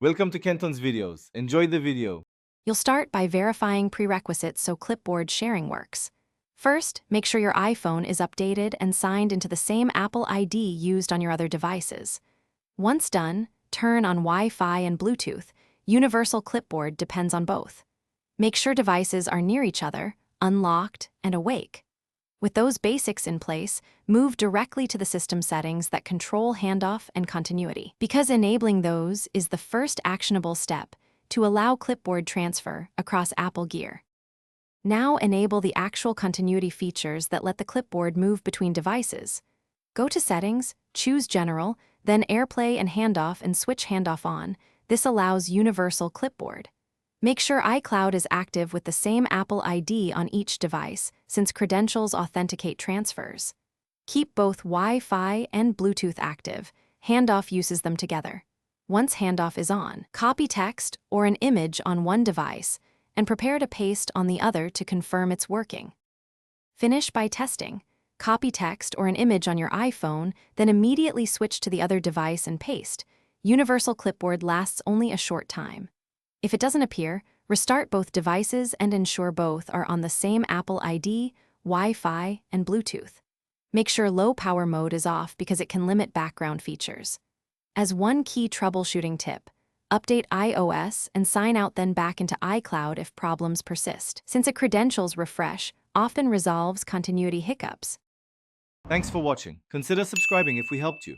Welcome to Kenton's videos. Enjoy the video. You'll start by verifying prerequisites so clipboard sharing works. First, make sure your iPhone is updated and signed into the same Apple ID used on your other devices. Once done, turn on Wi-Fi and Bluetooth. Universal Clipboard depends on both. Make sure devices are near each other, unlocked, and awake. With those basics in place, move directly to the system settings that control handoff and continuity, because enabling those is the first actionable step to allow clipboard transfer across Apple Gear. Now enable the actual continuity features that let the clipboard move between devices. Go to Settings, choose General, then AirPlay and Handoff and switch Handoff on. This allows Universal Clipboard. Make sure iCloud is active with the same Apple ID on each device, since credentials authenticate transfers. Keep both Wi-Fi and Bluetooth active. Handoff uses them together. Once handoff is on, copy text or an image on one device and prepare to paste on the other to confirm it's working. Finish by testing. Copy text or an image on your iPhone, then immediately switch to the other device and paste. Universal Clipboard lasts only a short time. If it doesn't appear, restart both devices and ensure both are on the same Apple ID, Wi-Fi, and Bluetooth. Make sure low power mode is off because it can limit background features. As one key troubleshooting tip, update iOS and sign out then back into iCloud if problems persist, since a credentials refresh often resolves continuity hiccups. Thanks for watching. Consider subscribing if we helped you.